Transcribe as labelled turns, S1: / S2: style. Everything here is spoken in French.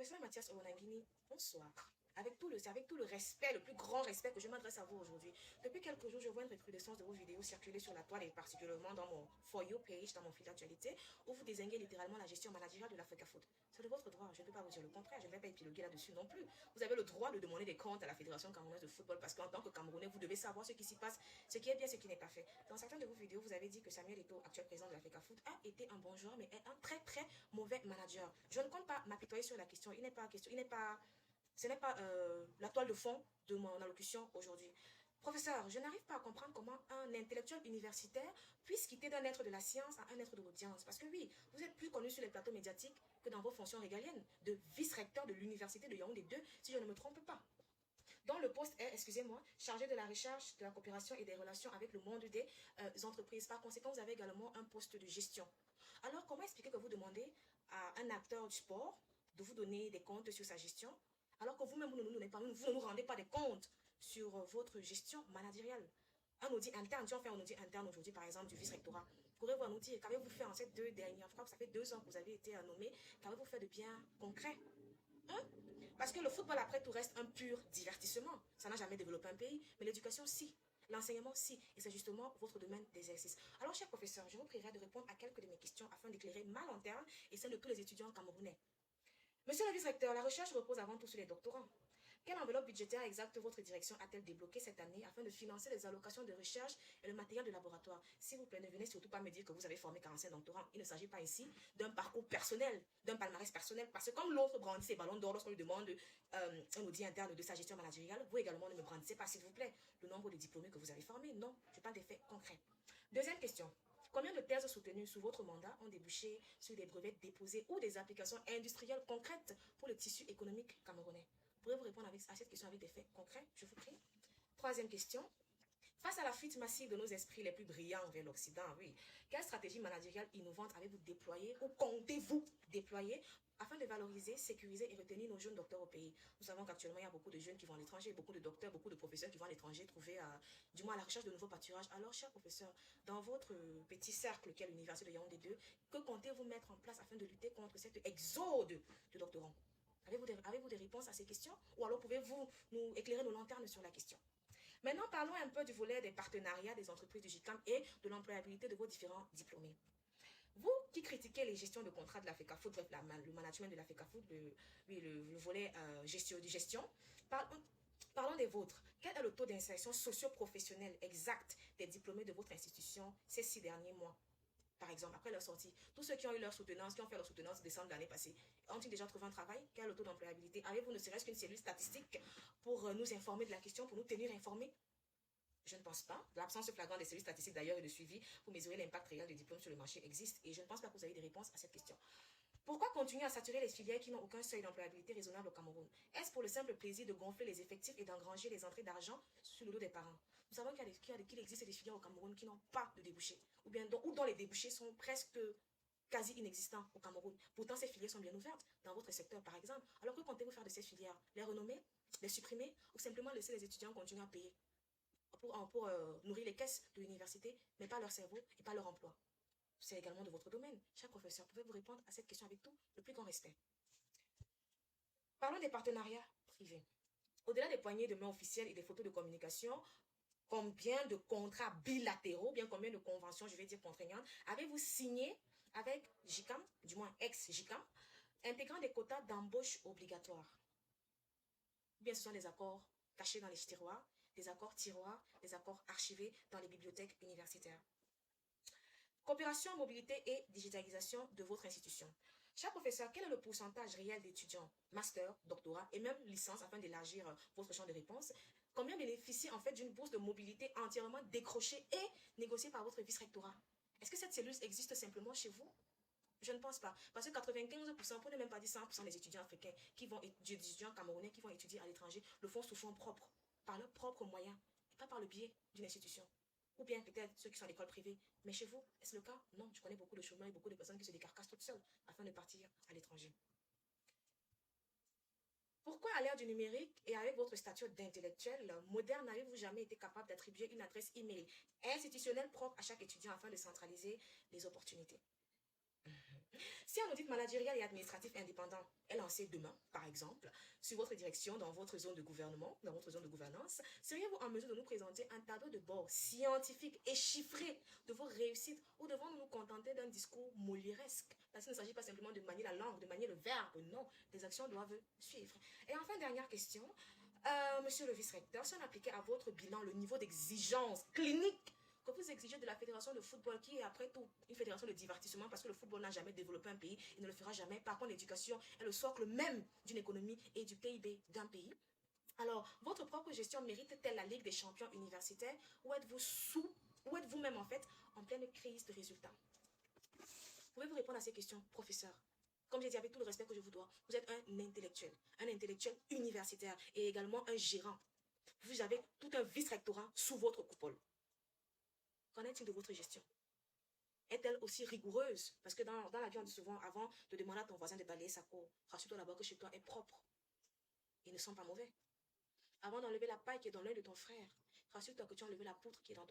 S1: Professeur Mathias Owonangini, bonsoir. Avec tout le respect, le plus grand respect que je m'adresse à vous aujourd'hui. Depuis quelques jours, je vois une recrudescence de vos vidéos circuler sur la toile et particulièrement dans mon For You page, dans mon fil d'actualité, où vous désignez littéralement la gestion managériale de l'Africa Foot. C'est de votre droit, je ne peux pas vous dire le contraire, je ne vais pas épiloguer là-dessus non plus. Vous avez le droit de demander des comptes à la Fédération camerounaise de football parce qu'en tant que Camerounais, vous devez savoir ce qui s'y passe, ce qui est bien, ce qui n'est pas fait. Dans certaines de vos vidéos, vous avez dit que Samuel Eto'o, actuel président de l'Africa Foot, a été un bon joueur, mais est un très très mauvais manager. Je ne compte pas m'apitoyer sur la question, ce n'est pas la toile de fond de mon allocution aujourd'hui. Professeur, je n'arrive pas à comprendre comment un intellectuel universitaire puisse quitter d'un être de la science à un être de l'audience. Parce que oui, vous êtes plus connu sur les plateaux médiatiques que dans vos fonctions régaliennes de vice-recteur de l'université de Yaoundé 2, si je ne me trompe pas. Dont le poste est, excusez-moi, chargé de la recherche, de la coopération et des relations avec le monde des entreprises. Par conséquent, vous avez également un poste de gestion. Alors, comment expliquer que vous demandez à un acteur du sport de vous donner des comptes sur sa gestion alors que vous-même, vous ne nous rendez pas des comptes sur votre gestion managériale? Un audit interne, si on fait un audit interne aujourd'hui, par exemple, du vice-rectorat, pourrez-vous nous dire, qu'avez-vous fait en ces 2 dernières fois, ça fait 2 ans que vous avez été nommé, qu'avez-vous fait de bien concret? Hein? Parce que le football, après tout, reste un pur divertissement. Ça n'a jamais développé un pays, mais l'éducation, si. L'enseignement, si. Et c'est justement votre domaine d'exercice. Alors, cher professeur, je vous prierai de répondre à quelques de mes questions afin d'éclairer ma lanterne et celle de tous les étudiants camerounais. Monsieur le vice-recteur, la recherche repose avant tout sur les doctorants. Quelle enveloppe budgétaire exacte votre direction a-t-elle débloqué cette année afin de financer les allocations de recherche et le matériel de laboratoire? S'il vous plaît, ne venez surtout pas me dire que vous avez formé 45 doctorants. Il ne s'agit pas ici d'un parcours personnel, d'un palmarès personnel, parce que comme l'autre brandit ses ballons d'or lorsqu'on lui demande un audit interne de sa gestion managériale, vous également ne me brandissez pas, s'il vous plaît, le nombre de diplômés que vous avez formés. Non, je parle des faits concrets. Deuxième question. Combien de thèses soutenues sous votre mandat ont débouché sur des brevets déposés ou des applications industrielles concrètes pour le tissu économique camerounais? Pourriez-vous répondre à cette question avec des faits concrets, je vous prie? Troisième question. Face à la fuite massive de nos esprits les plus brillants vers l'Occident, oui, quelle stratégie managériale innovante avez-vous déployée ou comptez-vous déployer afin de valoriser, sécuriser et retenir nos jeunes docteurs au pays? Nous savons qu'actuellement, il y a beaucoup de jeunes qui vont à l'étranger, beaucoup de docteurs, beaucoup de professeurs qui vont à l'étranger trouver, du moins, à la recherche de nouveaux pâturages. Alors, cher professeur, dans votre petit cercle qu'est l'Université de Yaoundé 2, que comptez-vous mettre en place afin de lutter contre cet exode de doctorants? Avez-vous des réponses à ces questions? Ou alors pouvez-vous nous éclairer nos lanternes sur la question? Maintenant, parlons un peu du volet des partenariats des entreprises du GICAM et de l'employabilité de vos différents diplômés. Vous qui critiquez les gestions de contrats de la FECAFOOT, bref, le management de la FECAFOOT, le volet gestion, parlons des vôtres. Quel est le taux d'insertion socio-professionnelle exact des diplômés de votre institution ces 6 derniers mois? Par exemple, après leur sortie, tous ceux qui ont eu leur soutenance, qui ont fait leur soutenance décembre de l'année passée, ont-ils déjà trouvé un travail? Quel est le taux d'employabilité? Avez-vous ne serait-ce qu'une cellule statistique pour nous informer de la question, pour nous tenir informés? Je ne pense pas. L'absence flagrante des cellules statistiques d'ailleurs et de suivi pour mesurer l'impact réel des diplômes sur le marché existe et je ne pense pas que vous avez des réponses à cette question. Pourquoi continuer à saturer les filières qui n'ont aucun seuil d'employabilité raisonnable au Cameroun? Est-ce pour le simple plaisir de gonfler les effectifs et d'engranger les entrées d'argent sur le dos des parents? Nous savons qu'il existe des filières au Cameroun qui n'ont pas de débouchés, ou dont les débouchés sont presque quasi inexistants au Cameroun. Pourtant, ces filières sont bien ouvertes dans votre secteur, par exemple. Alors que comptez-vous faire de ces filières? Les renommer, les supprimer, ou simplement laisser les étudiants continuer à payer pour nourrir les caisses de l'université, mais pas leur cerveau et pas leur emploi? C'est également de votre domaine. Cher professeur, pouvez-vous répondre à cette question avec tout le plus grand respect? Parlons des partenariats privés. Au-delà des poignées de main officielles et des photos de communication, combien de contrats bilatéraux, bien combien de conventions, je vais dire contraignantes, avez-vous signé avec JICAM, du moins ex-JICAM, intégrant des quotas d'embauche obligatoires? Bien, ce sont des accords cachés dans les tiroirs, des accords tiroirs, des accords archivés dans les bibliothèques universitaires. Coopération, mobilité et digitalisation de votre institution. Cher professeur, quel est le pourcentage réel d'étudiants, master, doctorat et même licence afin d'élargir votre champ de réponse? Combien bénéficient en fait d'une bourse de mobilité entièrement décrochée et négociée par votre vice-rectorat? Est-ce que cette cellule existe simplement chez vous? Je ne pense pas. Parce que 95%, pour ne même pas dire 100% des étudiants africains des étudiants camerounais qui vont étudier à l'étranger, le font sous fonds propres, par leurs propres moyens, et pas par le biais d'une institution. Ou bien peut-être ceux qui sont à l'école privée. Mais chez vous, est-ce le cas? Non, je connais beaucoup de chômeurs et beaucoup de personnes qui se décarcassent toutes seules afin de partir à l'étranger. Pourquoi à l'ère du numérique et avec votre statut d'intellectuel moderne, n'avez-vous jamais été capable d'attribuer une adresse email institutionnelle propre à chaque étudiant afin de centraliser les opportunités? Si un audit managérial et administratif indépendant est lancé demain, par exemple, sur votre direction, dans votre zone de gouvernement, dans votre zone de gouvernance, seriez-vous en mesure de nous présenter un tableau de bord scientifique et chiffré de vos réussites ou devons-nous nous contenter d'un discours molièresque? Parce qu'il ne s'agit pas simplement de manier la langue, de manier le verbe, non, les actions doivent suivre. Et enfin, dernière question, monsieur le vice-recteur, si on appliquait à votre bilan le niveau d'exigence clinique que vous exigez de la fédération de football, qui est après tout une fédération de divertissement, parce que le football n'a jamais développé un pays, il ne le fera jamais. Par contre, l'éducation est le socle même d'une économie et du PIB d'un pays. Alors, votre propre gestion mérite-t-elle la Ligue des champions universitaires ou êtes-vous même en fait en pleine crise de résultats? Pouvez-vous répondre à ces questions, professeur? Comme j'ai dit, avec tout le respect que je vous dois, vous êtes un intellectuel universitaire et également un gérant. Vous avez tout un vice-rectorat sous votre coupole. Qu'en est-il de votre gestion? Est-elle aussi rigoureuse? Parce que dans la vie, on dit souvent, avant de demander à ton voisin de balayer sa cour, rassure-toi d'abord que chez toi est propre. Ils ne sont pas mauvais. Avant d'enlever la paille qui est dans l'œil de ton frère, rassure-toi que tu as enlevé la poutre qui est dans ton